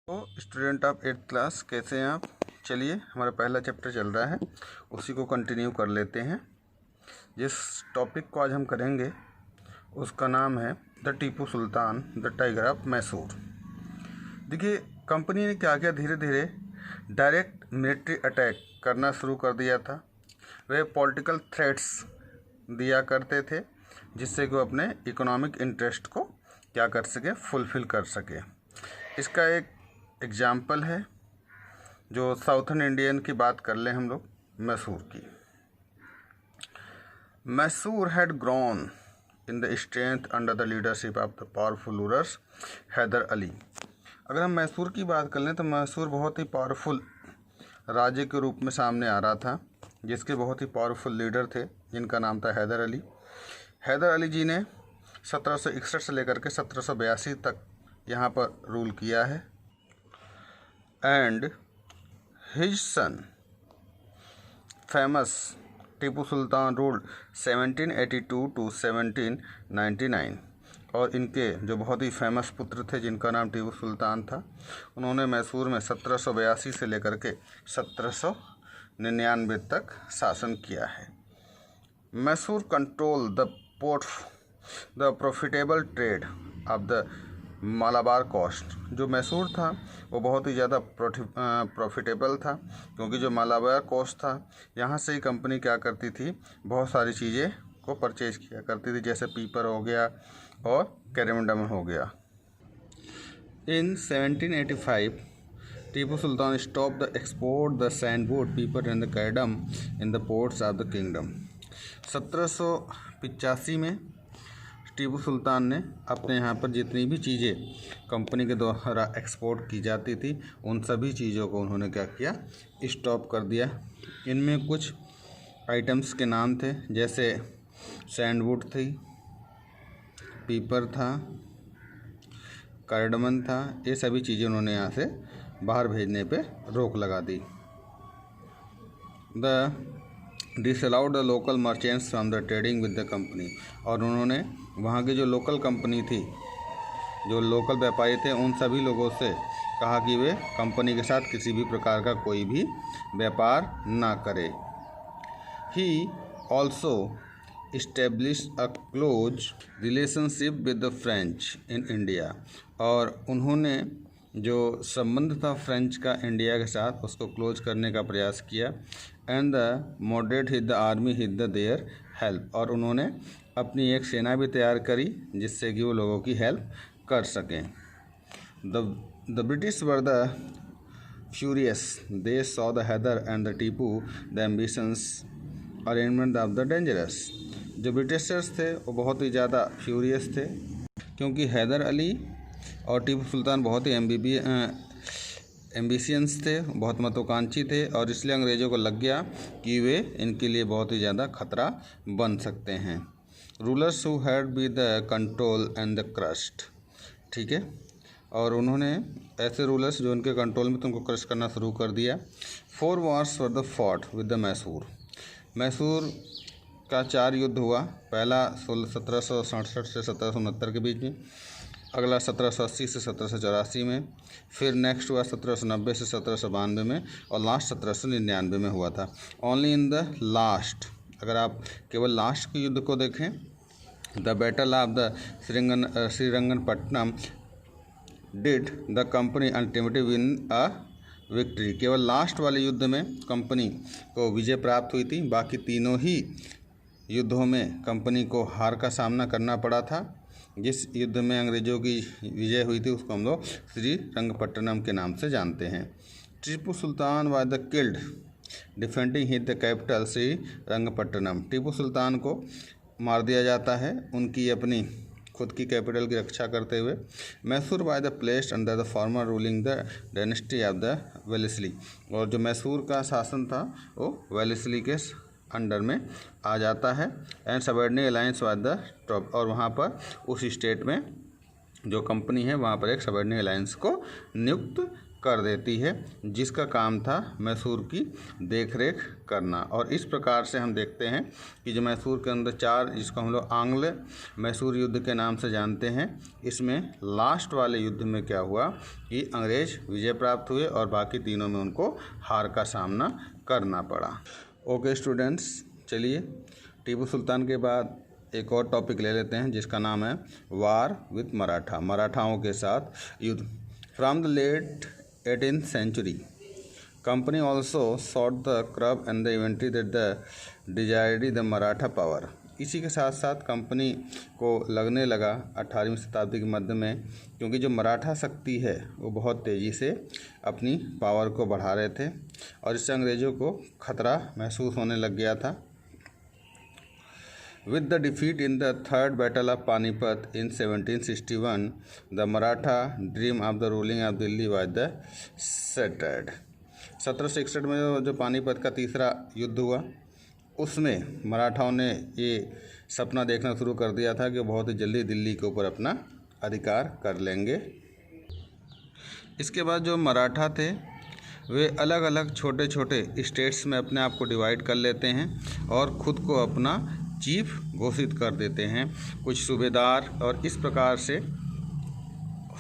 तो student of 8th class, कैसे हैं आप? चलिए, हमारा पहला चैप्टर चल रहा है, उसी को कंटिन्यू कर लेते हैं। जिस टॉपिक को आज हम करेंगे उसका नाम है the Tipu Sultan the tiger of Mysore. देखिए, कंपनी ने क्या किया, धीरे धीरे डायरेक्ट मिलिट्री अटैक करना शुरू कर दिया था। वे पॉलिटिकल थ्रेट्स दिया करते थे जिससे कि वो अपने इकोनॉमिक इंटरेस्ट को क्या कर सके, फुलफ़िल कर सके। इसका एक एग्जाम्पल है, जो साउथर्न इंडियन की बात कर लें हम लोग, मैसूर की। Mysore had grown in the strength under the leadership of the powerful rulers Hyder Ali. अगर हम मैसूर की बात कर लें तो मैसूर बहुत ही पावरफुल राज्य के रूप में सामने आ रहा था, जिसके बहुत ही पावरफुल लीडर थे जिनका नाम था हैदर अली। हैदर अली जी ने 1761 से लेकर के 1782 तक यहाँ पर रूल किया है। And his son famous Tipu Sultan ruled 1782 to 1799। और इनके जो बहुत ही फेमस पुत्र थे जिनका नाम टीपू सुल्तान था, उन्होंने मैसूर में 1782 से लेकर के 1799 तक शासन किया है। Mysore control the profitable trade of the Malabar coast. जो मैसूर था वो बहुत ही ज़्यादा प्रॉफिटेबल था, क्योंकि जो मालाबार कोस्ट था यहाँ से ही कंपनी क्या करती थी, बहुत सारी चीज़ें को परचेज किया करती थी, जैसे पीपर हो गया और कैरमडम हो गया। In 1785 Tipu Sultan stop the export the sandalwood, pepper and the cardamom in the ports of the kingdom. 1785 में टीपू सुल्तान ने अपने यहाँ पर जितनी भी चीज़ें कंपनी के द्वारा एक्सपोर्ट की जाती थी, उन सभी चीज़ों को उन्होंने क्या किया, स्टॉप कर दिया। इनमें कुछ आइटम्स के नाम थे, जैसे सैंडवुड थी, पीपर था, कार्डमन था। ये सभी चीज़ें उन्होंने यहाँ से बाहर भेजने पे रोक लगा दी। Disallowed the local merchants from the trading with the company. और उन्होंने वहाँ की जो लोकल कंपनी थी, जो लोकल व्यापारी थे, उन सभी लोगों से कहा कि वे कंपनी के साथ किसी भी प्रकार का कोई भी व्यापार ना करे। He also established a close relationship with the French in India. और उन्होंने जो संबंध था फ्रेंच का इंडिया के साथ, उसको क्लोज करने का प्रयास किया। And the moderate with the army with the their help. और उन्होंने अपनी एक सेना भी तैयार करी जिससे कि वो लोगों की हेल्प कर सकें। The British were the furious, they saw the Hyder and the Tipu the ambitions arrangement of the dangerous. जो ब्रिटिशर्स थे वो बहुत ही ज़्यादा फ्यूरियस थे, क्योंकि हैदर अली और टीपू सुल्तान बहुत ही एम्बिशियंस थे, बहुत महत्वाकांक्षी थे। और इसलिए अंग्रेज़ों को लग गया कि वे इनके लिए बहुत ही ज़्यादा खतरा बन सकते हैं। Rulers who had be the control and the crust, ठीक है। और उन्होंने ऐसे रूलर्स जो उनके कंट्रोल में थे उनको क्रश करना शुरू कर दिया। 4 wars were the fought with the Mysore. Mysore का 4 युद्ध हुआ। पहला 1767 से 1769 के बीच में, अगला 1780 से 1784 में, फिर नेक्स्ट हुआ 1790 से 1792 में, और लास्ट 1799 में हुआ था। ओनली इन द लास्ट, अगर आप केवल लास्ट के युद्ध को देखें, the battle of the Srirangapatnam did the company ultimately win a victory. केवल लास्ट वाले युद्ध में कंपनी को विजय प्राप्त हुई थी, बाकी तीनों ही युद्धों में कंपनी को हार का सामना करना पड़ा था। जिस युद्ध में अंग्रेज़ों की विजय हुई थी उसको हम लोग श्रीरंगपट्टनम के नाम से जानते हैं। Tipu Sultan was the killed defending his the capital Srirangapatnam. Tipu Sultan को मार दिया जाता है उनकी अपनी खुद की कैपिटल की रक्षा करते हुए। Mysore was the placed under the former ruling the dynasty of the Wellesley. और जो मैसूर का शासन था वो वेलेस्ली के अंडर में आ जाता है। And subordinate alliance was the top. और वहाँ पर उस स्टेट में जो कंपनी है वहाँ पर एक सबऑर्डिनेट अलायंस को नियुक्त कर देती है, जिसका काम था मैसूर की देखरेख करना। और इस प्रकार से हम देखते हैं कि जो मैसूर के अंदर 4, जिसको हम लोग आंग्ल मैसूर युद्ध के नाम से जानते हैं, इसमें लास्ट वाले युद्ध में क्या हुआ कि अंग्रेज विजय प्राप्त हुए और बाकी तीनों में उनको हार का सामना करना पड़ा। ओके स्टूडेंट्स, चलिए टीपू सुल्तान के बाद एक और टॉपिक ले लेते हैं जिसका नाम है वार विथ मराठा, मराठाओं के साथ युद्ध। From the late 18th century, company also sought the curb and the inventory that the desired the Maratha power। इसी के साथ साथ कंपनी को लगने लगा 18वीं शताब्दी के मध्य में, क्योंकि जो मराठा शक्ति है वो बहुत तेज़ी से अपनी पावर को बढ़ा रहे थे और इससे अंग्रेज़ों को खतरा महसूस होने लग गया था। With the defeat in the Third Battle of Panipat in 1761, the Maratha dream of the ruling of Delhi was the shattered। 1761 में जो पानीपत का तीसरा युद्ध हुआ, उसमें मराठाओं ने ये सपना देखना शुरू कर दिया था कि बहुत ही जल्दी दिल्ली के ऊपर अपना अधिकार कर लेंगे। इसके बाद जो मराठा थे वे अलग अलग छोटे छोटे स्टेट्स में अपने आप को डिवाइड कर लेते हैं और ख़ुद को अपना चीफ घोषित कर देते हैं, कुछ सूबेदार, और इस प्रकार से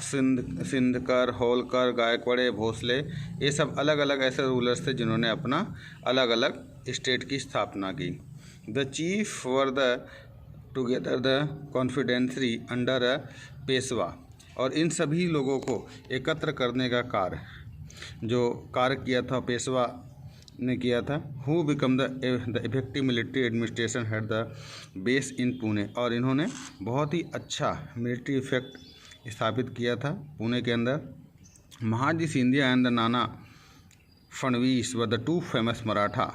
सिंधकर, होलकर, गायकवाड़े, भोसले, ये सब अलग अलग ऐसे रूलर्स थे जिन्होंने अपना अलग अलग स्टेट की स्थापना की। The chief were the together the confederacy under Peshwa, और इन सभी लोगों को एकत्र करने का कार्य किया था पेशवा ने किया था। Who become the effective military administration head the base in Pune, और इन्होंने बहुत ही अच्छा मिलिट्री इफेक्ट स्थापित किया था पुणे के अंदर। Mahaji Scindia and the Nana Phadnavis were the 2 famous Maratha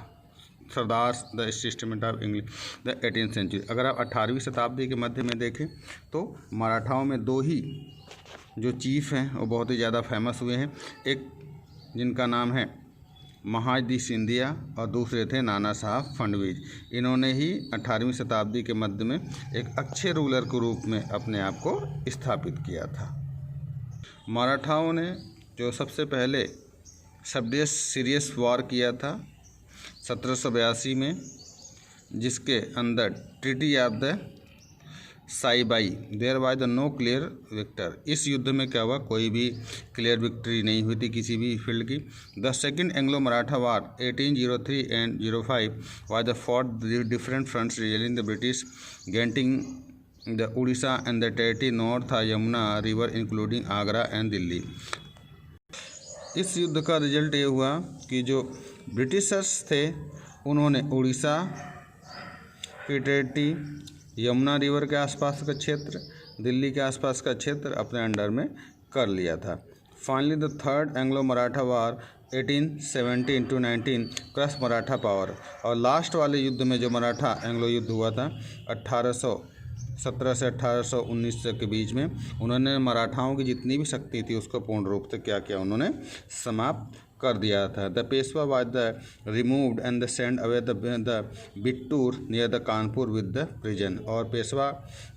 sardars the establishment of English the 18th century। अगर आप 18वीं शताब्दी के मध्य में देखें तो मराठाओं में 2 ही जो चीफ हैं वो बहुत ही ज़्यादा फेमस हुए हैं, एक जिनका नाम है महाजी सिंधिया और दूसरे थे नाना साहब फडणवीस। इन्होंने ही 18वीं शताब्दी के मध्य में एक अच्छे रूलर के रूप में अपने आप को स्थापित किया था। मराठाओं ने जो सबसे पहले सीरियस वॉर किया था 1782 में, जिसके अंदर treaty of the Salbai there was the no clear victor. इस युद्ध में क्या हुआ, कोई भी क्लियर विक्ट्री नहीं हुई थी किसी भी फील्ड की। The second Anglo Maratha war 1803 and 05 was the fought different fronts reeling the British getting the Orissa and the territory north Yamuna river including Agra and Delhi. इस युद्ध का रिजल्ट ये हुआ कि जो ब्रिटिशर्स थे उन्होंने उड़ीसा की टेरिटरी, यमुना रिवर के आसपास का क्षेत्र, दिल्ली के आसपास का क्षेत्र अपने अंडर में कर लिया था। Finally the third Anglo Maratha war 1817 to 19 crush Maratha power, और लास्ट वाले युद्ध में जो मराठा एंग्लो युद्ध हुआ था 1817 से 1819 तक के बीच में, उन्होंने मराठाओं की जितनी भी शक्ति थी उसको पूर्ण रूप से क्या किया, उन्होंने समाप्त कर दिया था। The Peshwa was the removed and the send away the Bithoor near the Kanpur with the prison, और पेशवा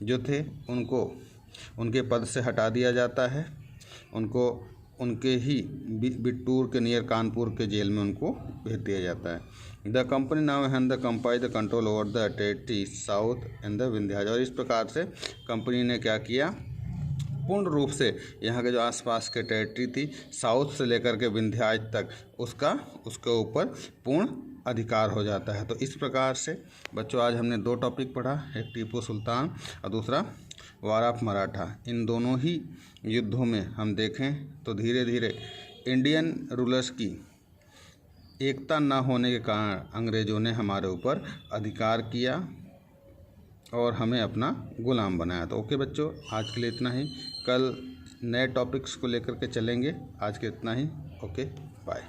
जो थे उनको उनके पद से हटा दिया जाता है, उनको उनके ही बिट्टूर के नियर कानपुर के जेल में उनको भेज दिया जाता है। The company now hand the comprise the control over the territory south and the Vindhyachal, और इस प्रकार से कंपनी ने क्या किया, पूर्ण रूप से यहाँ के जो आसपास के टेरिटरी थी साउथ से लेकर के विंध्याचल तक उसके ऊपर पूर्ण अधिकार हो जाता है। तो इस प्रकार से बच्चों आज हमने 2 टॉपिक पढ़ा, एक टीपू सुल्तान और दूसरा वार ऑफ मराठा। इन दोनों ही युद्धों में हम देखें तो धीरे धीरे इंडियन रूलर्स की एकता न होने के कारण अंग्रेज़ों ने हमारे ऊपर अधिकार किया और हमें अपना गुलाम बनाया। तो ओके बच्चों, आज के लिए इतना ही, कल नए टॉपिक्स को लेकर के चलेंगे। आज के इतना ही, ओके बाय।